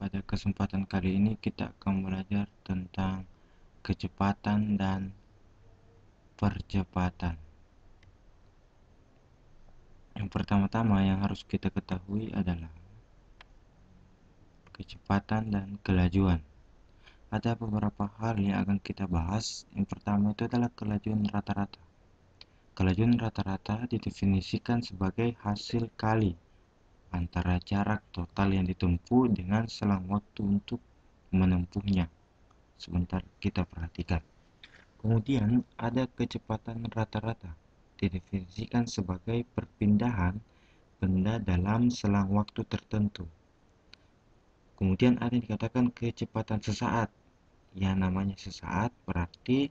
Pada kesempatan kali ini kita akan belajar tentang kecepatan dan percepatan. Yang pertama-tama yang harus kita ketahui adalah kecepatan dan kelajuan. Ada beberapa hal yang akan kita bahas. Yang pertama itu adalah kelajuan rata-rata. Kelajuan rata-rata didefinisikan sebagai hasil kali antara jarak total yang ditempuh dengan selang waktu untuk menempuhnya. Sebentar kita perhatikan. Kemudian ada kecepatan rata-rata, didefinisikan sebagai perpindahan benda dalam selang waktu tertentu. Kemudian ada yang dikatakan kecepatan sesaat. Yang namanya sesaat berarti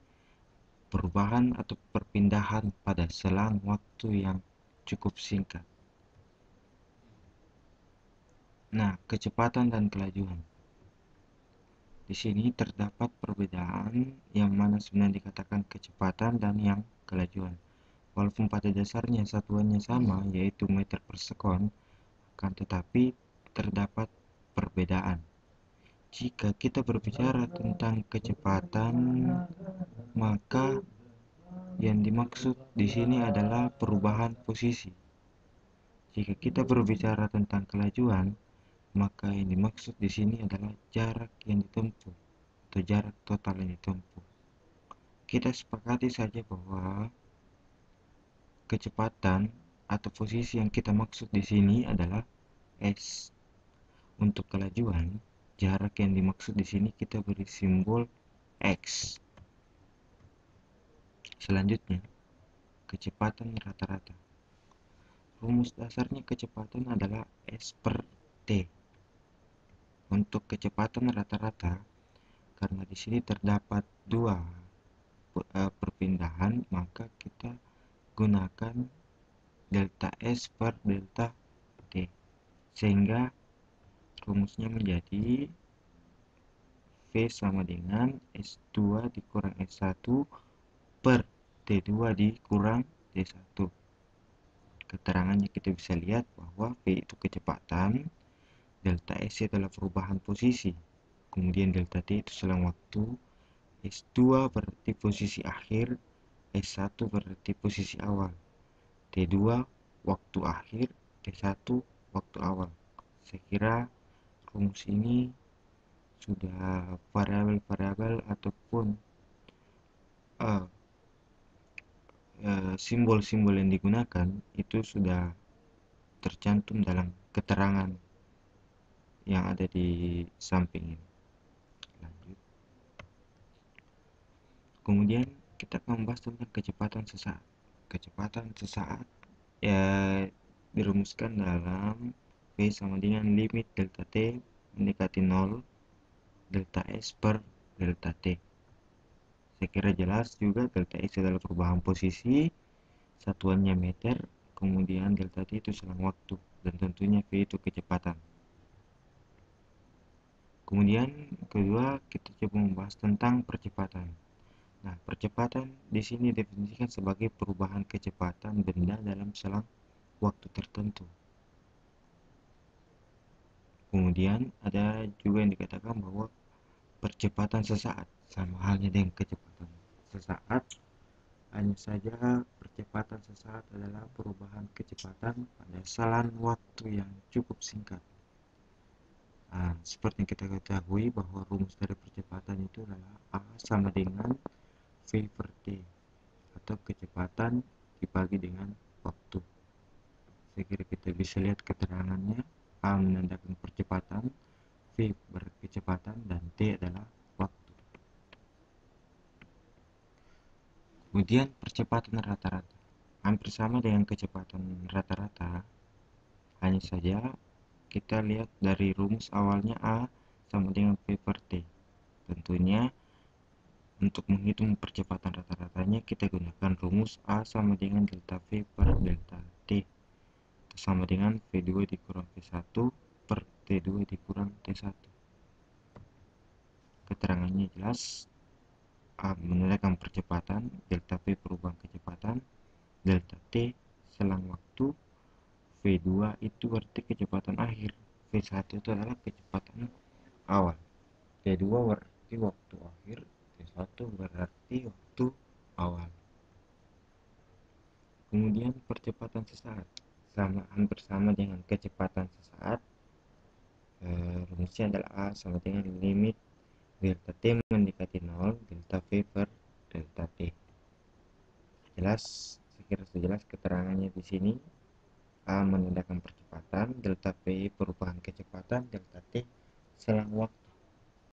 perubahan atau perpindahan pada selang waktu yang cukup singkat. Nah, kecepatan dan kelajuan. Di sini terdapat perbedaan yang mana sebenarnya dikatakan kecepatan dan yang kelajuan. Walaupun pada dasarnya satuannya sama, yaitu meter per sekon, akan tetapi terdapat perbedaan. Jika kita berbicara tentang kecepatan, maka yang dimaksud di sini adalah perubahan posisi. Jika kita berbicara tentang kelajuan, maka yang dimaksud di sini adalah jarak yang ditempuh atau jarak total yang ditempuh. Kita sepakati saja bahwa kecepatan atau posisi yang kita maksud di sini adalah s. Untuk kelajuan, jarak yang dimaksud di sini kita beri simbol x. Selanjutnya, kecepatan rata-rata. Rumus dasarnya kecepatan adalah s per t. Untuk kecepatan rata-rata, karena di sini terdapat dua perpindahan, maka kita gunakan delta s per delta t, sehingga rumusnya menjadi V sama dengan S2 dikurang S1 per T2 dikurang T1. Keterangannya kita bisa lihat bahwa V itu kecepatan, delta S adalah perubahan posisi, kemudian delta T itu selang waktu, S2 berarti posisi akhir, S1 berarti posisi awal, T2 waktu akhir, T1 waktu awal. Saya kira rumus ini sudah variabel-variabel ataupun simbol-simbol yang digunakan itu sudah tercantum dalam keterangan yang ada di samping ini. Lanjut. Kemudian kita akan membahas tentang kecepatan sesaat. Kecepatan sesaat ya dirumuskan dalam V sama dengan limit delta T mendekati 0 delta S per delta T. Saya kira jelas juga delta S adalah perubahan posisi, satuannya meter, kemudian delta T itu selang waktu, dan tentunya V itu kecepatan. Kemudian kedua kita coba membahas tentang percepatan. Nah, percepatan di sini definisikan sebagai perubahan kecepatan benda dalam selang waktu tertentu. Kemudian ada juga yang dikatakan bahwa percepatan sesaat sama halnya dengan kecepatan sesaat, hanya saja percepatan sesaat adalah perubahan kecepatan pada selang waktu yang cukup singkat. Nah, seperti yang kita ketahui bahwa rumus dari percepatan itu adalah A sama dengan V per T, atau kecepatan dibagi dengan waktu. Saya kira kita bisa lihat keterangannya. A menandakan percepatan, V berkecepatan, dan T adalah waktu. Kemudian percepatan rata-rata hampir sama dengan kecepatan rata-rata, hanya saja kita lihat dari rumus awalnya A sama dengan V per T. Tentunya untuk menghitung percepatan rata-ratanya kita gunakan rumus A sama dengan delta V per delta T, sama dengan V2 dikurang V1 per T2 dikurang T1. Keterangannya jelas. A menandakan percepatan, delta V perubahan kecepatan, delta T selang waktu, V2 itu berarti kecepatan akhir, V1 itu adalah kecepatan awal, T2 berarti waktu akhir, T1 berarti waktu awal. Kemudian percepatan sesaat, hampir sama dengan kecepatan sesaat. Rumusnya adalah A sama dengan limit delta T mendekati 0 delta V per delta T. Jelas, sekira sejelas keterangannya di sini. A menandakan percepatan, delta V perubahan kecepatan, delta T selang waktu